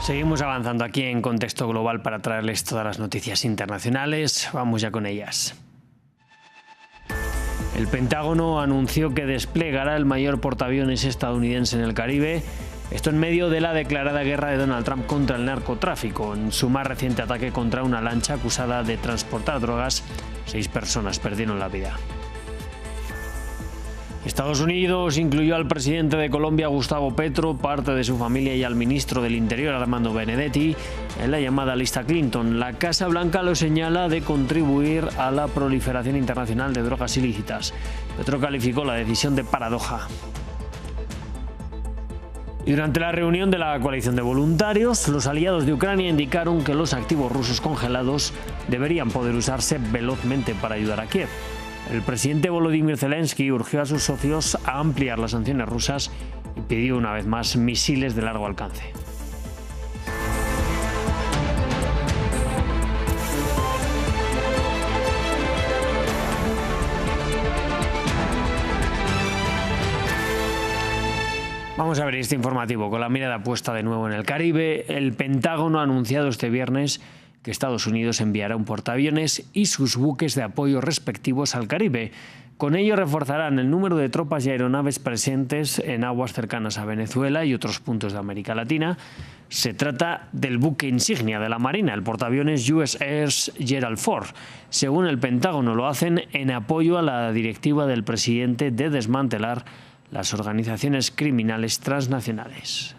Seguimos avanzando aquí en Contexto Global para traerles todas las noticias internacionales. Vamos ya con ellas. El Pentágono anunció que desplegará el mayor portaaviones estadounidense en el Caribe. Esto en medio de la declarada guerra de Donald Trump contra el narcotráfico. En su más reciente ataque contra una lancha acusada de transportar drogas, 6 personas perdieron la vida. Estados Unidos incluyó al presidente de Colombia, Gustavo Petro, parte de su familia y al ministro del Interior, Armando Benedetti, en la llamada lista Clinton. La Casa Blanca lo señala de contribuir a la proliferación internacional de drogas ilícitas. Petro calificó la decisión de paradoja. Y durante la reunión de la coalición de voluntarios, los aliados de Ucrania indicaron que los activos rusos congelados deberían poder usarse velozmente para ayudar a Kiev. El presidente Volodymyr Zelensky urgió a sus socios a ampliar las sanciones rusas y pidió una vez más misiles de largo alcance. Vamos a ver este informativo con la mirada puesta de nuevo en el Caribe. El Pentágono ha anunciado este viernes que Estados Unidos enviará un portaaviones y sus buques de apoyo respectivos al Caribe. Con ello reforzarán el número de tropas y aeronaves presentes en aguas cercanas a Venezuela y otros puntos de América Latina. Se trata del buque insignia de la Marina, el portaaviones USS Gerald Ford. Según el Pentágono, lo hacen en apoyo a la directiva del presidente de desmantelar las organizaciones criminales transnacionales.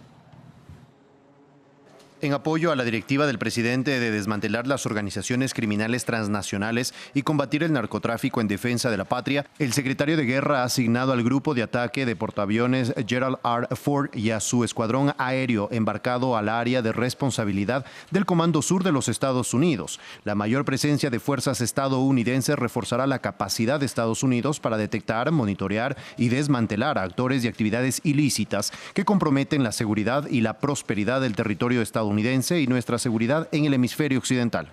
En apoyo a la directiva del presidente de desmantelar las organizaciones criminales transnacionales y combatir el narcotráfico en defensa de la patria, el secretario de Guerra ha asignado al grupo de ataque de portaaviones Gerald R. Ford y a su escuadrón aéreo embarcado al área de responsabilidad del Comando Sur de los Estados Unidos. La mayor presencia de fuerzas estadounidenses reforzará la capacidad de Estados Unidos para detectar, monitorear y desmantelar a actores y actividades ilícitas que comprometen la seguridad y la prosperidad del territorio estadounidense y nuestra seguridad en el hemisferio occidental.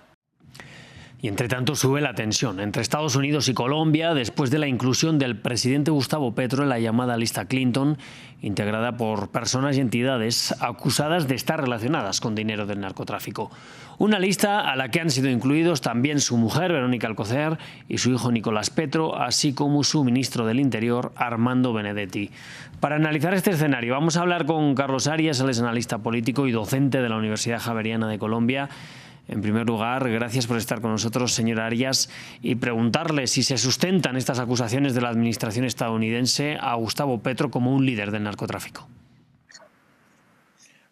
Y entre tanto sube la tensión entre Estados Unidos y Colombia después de la inclusión del presidente Gustavo Petro en la llamada lista Clinton, integrada por personas y entidades acusadas de estar relacionadas con dinero del narcotráfico. Una lista a la que han sido incluidos también su mujer, Verónica Alcocer, y su hijo Nicolás Petro, así como su ministro del Interior, Armando Benedetti. Para analizar este escenario vamos a hablar con Carlos Arias, él es analista político y docente de la Universidad Javeriana de Colombia. En primer lugar, gracias por estar con nosotros, señor Arias, y preguntarle si se sustentan estas acusaciones de la administración estadounidense a Gustavo Petro como un líder del narcotráfico.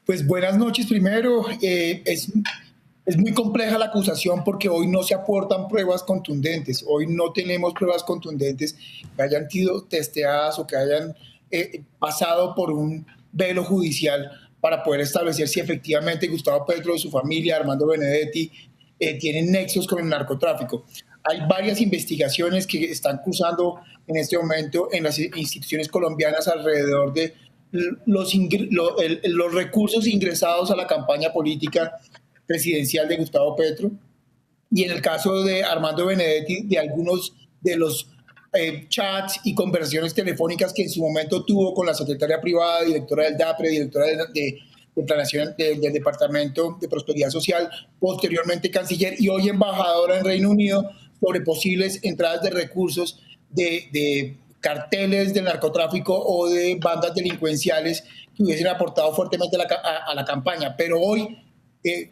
Pues buenas noches primero. Es muy compleja la acusación porque hoy no se aportan pruebas contundentes. Hoy no tenemos pruebas contundentes que hayan sido testeadas o que hayan pasado por un velo judicial para poder establecer si efectivamente Gustavo Petro y su familia, Armando Benedetti, tienen nexos con el narcotráfico. Hay varias investigaciones que están cursando en este momento en las instituciones colombianas alrededor de los recursos ingresados a la campaña política presidencial de Gustavo Petro, y en el caso de Armando Benedetti, de algunos de los chats y conversaciones telefónicas que en su momento tuvo con la secretaria privada, directora del DAPRE, directora de Planación del Departamento de Prosperidad Social, posteriormente canciller y hoy embajadora en Reino Unido, sobre posibles entradas de recursos de carteles del narcotráfico o de bandas delincuenciales que hubiesen aportado fuertemente a la campaña. Pero hoy,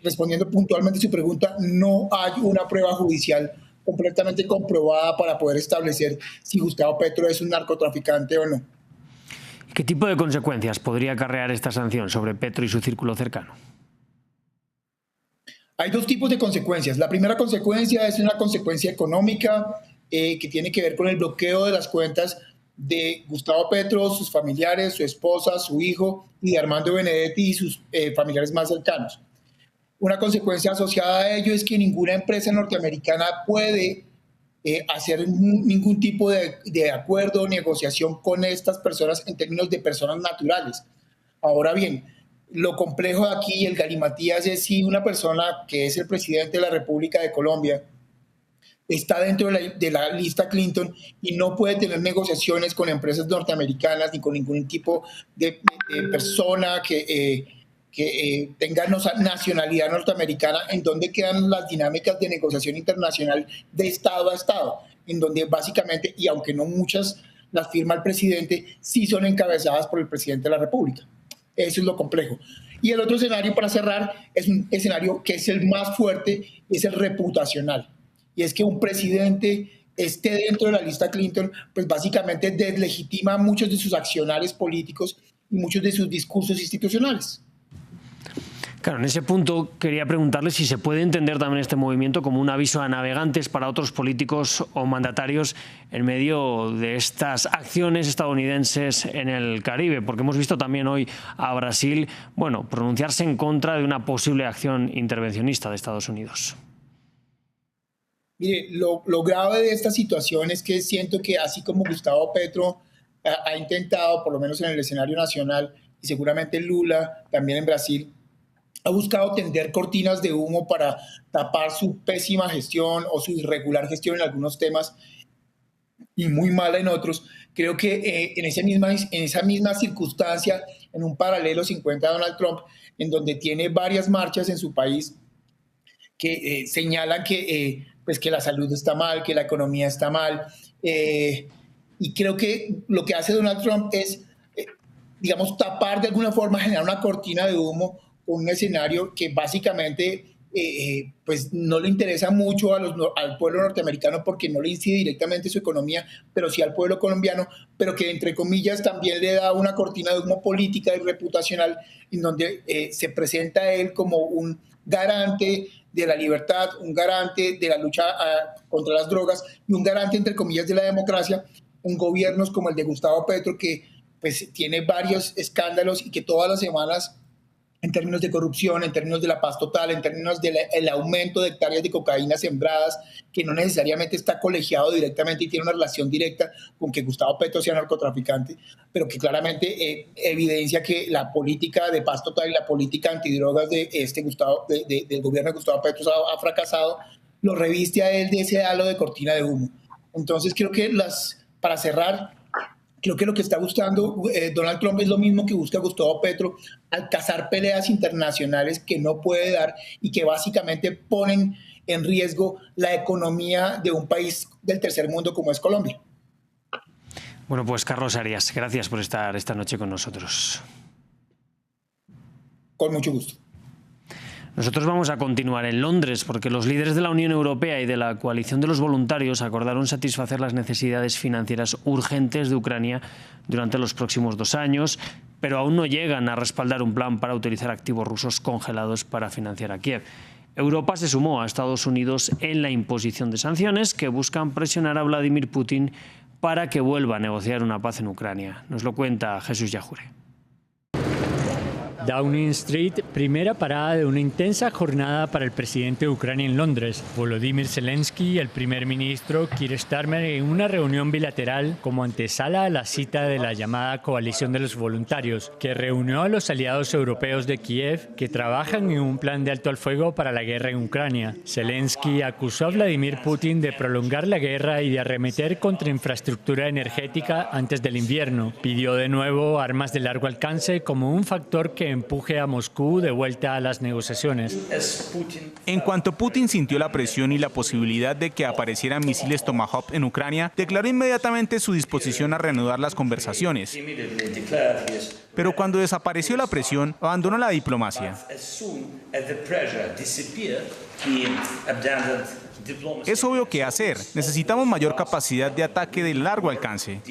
respondiendo puntualmente a su pregunta, no hay una prueba judicial completamente comprobada para poder establecer si Gustavo Petro es un narcotraficante o no. ¿Qué tipo de consecuencias podría acarrear esta sanción sobre Petro y su círculo cercano? Hay dos tipos de consecuencias. La primera consecuencia es una consecuencia económica que tiene que ver con el bloqueo de las cuentas de Gustavo Petro, sus familiares, su esposa, su hijo y de Armando Benedetti y sus familiares más cercanos. Una consecuencia asociada a ello es que ninguna empresa norteamericana puede hacer ningún tipo de acuerdo o negociación con estas personas en términos de personas naturales. Ahora bien, lo complejo de aquí, el galimatías, es si una persona que es el presidente de la República de Colombia está dentro de la lista Clinton y no puede tener negociaciones con empresas norteamericanas ni con ningún tipo de persona que que tenga nacionalidad norteamericana, en donde quedan las dinámicas de negociación internacional de Estado a Estado, en donde básicamente, y aunque no muchas las firma el presidente, sí son encabezadas por el presidente de la República. Eso es lo complejo. Y el otro escenario, para cerrar, es un escenario que es el más fuerte, es el reputacional. Y es que un presidente esté dentro de la lista Clinton, pues básicamente deslegitima muchos de sus accionarios políticos y muchos de sus discursos institucionales. Claro, en ese punto quería preguntarle si se puede entender también este movimiento como un aviso a navegantes para otros políticos o mandatarios en medio de estas acciones estadounidenses en el Caribe, porque hemos visto también hoy a Brasil, pronunciarse en contra de una posible acción intervencionista de Estados Unidos. Mire, lo grave de esta situación es que siento que así como Gustavo Petro ha intentado, por lo menos en el escenario nacional, y seguramente Lula también en Brasil, ha buscado tender cortinas de humo para tapar su pésima gestión o su irregular gestión en algunos temas y muy mala en otros. Creo que en esa misma circunstancia, en un paralelo 50 Donald Trump, en donde tiene varias marchas en su país que señalan que la salud está mal, que la economía está mal. Y creo que lo que hace Donald Trump es, tapar de alguna forma, generar una cortina de humo, un escenario que básicamente no le interesa mucho al pueblo norteamericano porque no le incide directamente su economía, pero sí al pueblo colombiano, pero que entre comillas también le da una cortina de humo política y reputacional en donde se presenta a él como un garante de la libertad, un garante de la lucha contra las drogas y un garante, entre comillas, de la democracia en gobiernos como el de Gustavo Petro, que pues tiene varios escándalos y que todas las semanas, en términos de corrupción, en términos de la paz total, en términos del aumento de hectáreas de cocaína sembradas, que no necesariamente está colegiado directamente y tiene una relación directa con que Gustavo Petro sea narcotraficante, pero que claramente evidencia que la política de paz total y la política antidrogas de del gobierno de Gustavo Petro ha fracasado, lo reviste a él de ese halo de cortina de humo. Entonces creo que para cerrar, creo que lo que está buscando Donald Trump es lo mismo que busca Gustavo Petro al cazar peleas internacionales que no puede dar y que básicamente ponen en riesgo la economía de un país del tercer mundo como es Colombia. Bueno, pues Carlos Arias, gracias por estar esta noche con nosotros. Con mucho gusto. Nosotros vamos a continuar en Londres porque los líderes de la Unión Europea y de la coalición de los voluntarios acordaron satisfacer las necesidades financieras urgentes de Ucrania durante los próximos 2 años, pero aún no llegan a respaldar un plan para utilizar activos rusos congelados para financiar a Kiev. Europa se sumó a Estados Unidos en la imposición de sanciones que buscan presionar a Vladimir Putin para que vuelva a negociar una paz en Ucrania. Nos lo cuenta Jesús Yajure. Downing Street, primera parada de una intensa jornada para el presidente de Ucrania en Londres. Volodymyr Zelensky y el primer ministro Keir Starmer en una reunión bilateral como antesala a la cita de la llamada Coalición de los Voluntarios, que reunió a los aliados europeos de Kiev que trabajan en un plan de alto al fuego para la guerra en Ucrania. Zelensky acusó a Vladimir Putin de prolongar la guerra y de arremeter contra infraestructura energética antes del invierno. Pidió de nuevo armas de largo alcance como un factor que empuje a Moscú de vuelta a las negociaciones. En cuanto Putin sintió la presión y la posibilidad de que aparecieran misiles Tomahawk en Ucrania, declaró inmediatamente su disposición a reanudar las conversaciones. Pero cuando desapareció la presión, abandonó la diplomacia. Es obvio qué hacer. Necesitamos mayor capacidad de ataque de largo alcance.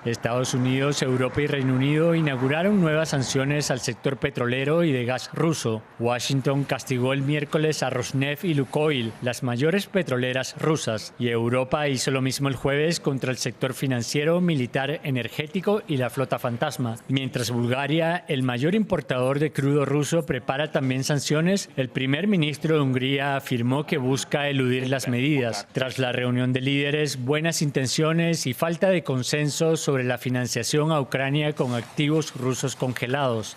Estados Unidos, Europa y Reino Unido inauguraron nuevas sanciones al sector petrolero y de gas ruso. Washington castigó el miércoles a Rosneft y Lukoil, las mayores petroleras rusas, y Europa hizo lo mismo el jueves contra el sector financiero, militar, energético y la flota fantasma. Mientras Bulgaria, el mayor importador de crudo ruso, prepara también sanciones, el primer ministro de Hungría afirmó que busca eludir las medidas. Tras la reunión de líderes, buenas intenciones y falta de consenso sobre la financiación a Ucrania con activos rusos congelados.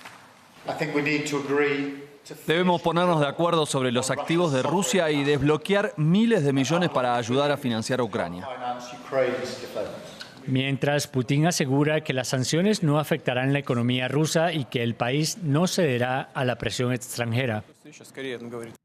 Debemos ponernos de acuerdo sobre los activos de Rusia y desbloquear miles de millones para ayudar a financiar a Ucrania. mientras Putin asegura que las sanciones no afectarán la economía rusa y que el país no cederá a la presión extranjera.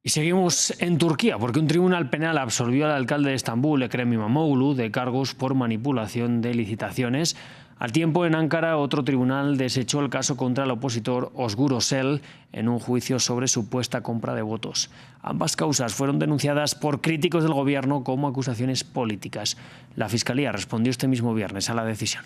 Y seguimos en Turquía, porque un tribunal penal absolvió al alcalde de Estambul, Ekrem İmamoğlu, de cargos por manipulación de licitaciones. Al tiempo, en Ankara, otro tribunal desechó el caso contra el opositor Özgür Özel en un juicio sobre supuesta compra de votos. Ambas causas fueron denunciadas por críticos del gobierno como acusaciones políticas. La Fiscalía respondió este mismo viernes a la decisión.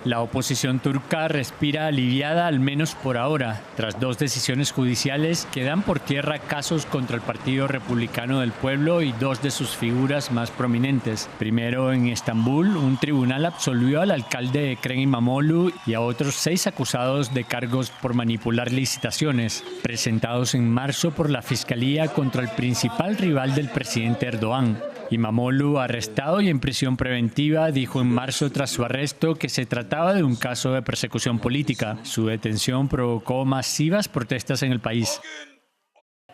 La oposición turca respira aliviada, al menos por ahora, tras 2 decisiones judiciales que dan por tierra casos contra el Partido Republicano del Pueblo y 2 de sus figuras más prominentes. Primero, en Estambul, un tribunal absolvió al alcalde Ekrem İmamoğlu y a otros 6 acusados de cargos por manipular licitaciones, presentados en marzo por la Fiscalía contra el principal rival del presidente Erdogan. İmamoğlu, arrestado y en prisión preventiva, dijo en marzo tras su arresto que se trataba de un caso de persecución política. Su detención provocó masivas protestas en el país.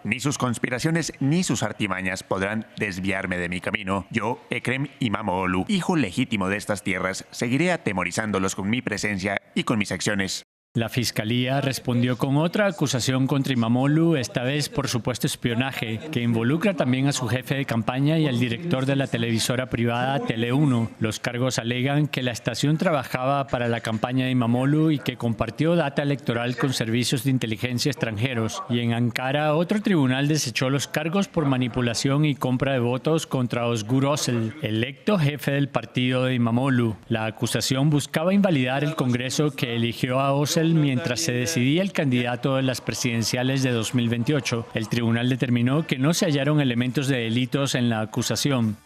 Ni sus conspiraciones ni sus artimañas podrán desviarme de mi camino. Yo, Ekrem İmamoğlu, hijo legítimo de estas tierras, seguiré atemorizándolos con mi presencia y con mis acciones. La Fiscalía respondió con otra acusación contra İmamoğlu, esta vez por supuesto espionaje, que involucra también a su jefe de campaña y al director de la televisora privada Tele1. Los cargos alegan que la estación trabajaba para la campaña de İmamoğlu y que compartió data electoral con servicios de inteligencia extranjeros. Y en Ankara, otro tribunal desechó los cargos por manipulación y compra de votos contra Özgür Özel, electo jefe del partido de İmamoğlu. La acusación buscaba invalidar el Congreso que eligió a Özel mientras se decidía el candidato de las presidenciales de 2028. El tribunal determinó que no se hallaron elementos de delitos en la acusación.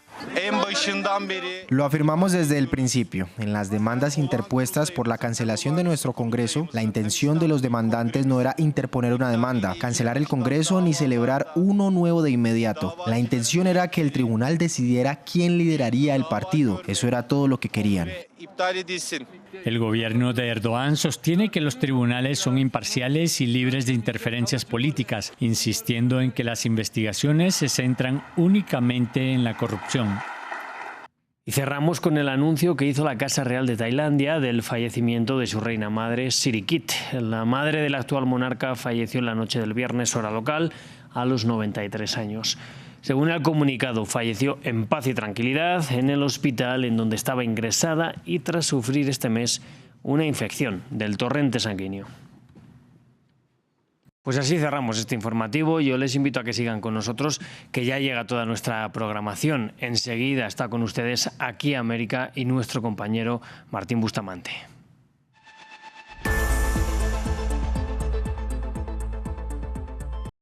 Lo afirmamos desde el principio. En las demandas interpuestas por la cancelación de nuestro Congreso, la intención de los demandantes no era interponer una demanda, cancelar el Congreso ni celebrar uno nuevo de inmediato. La intención era que el tribunal decidiera quién lideraría el partido. Eso era todo lo que querían. El gobierno de Erdogan sostiene que los tribunales son imparciales y libres de interferencias políticas, insistiendo en que las investigaciones se centran únicamente en la corrupción. Y cerramos con el anuncio que hizo la Casa Real de Tailandia del fallecimiento de su reina madre, Sirikit. La madre del actual monarca falleció en la noche del viernes, hora local, a los 93 años. Según el comunicado, falleció en paz y tranquilidad en el hospital en donde estaba ingresada y tras sufrir este mes una infección del torrente sanguíneo. Pues así cerramos este informativo. Yo les invito a que sigan con nosotros, que ya llega toda nuestra programación. Enseguida está con ustedes Aquí América y nuestro compañero Martín Bustamante.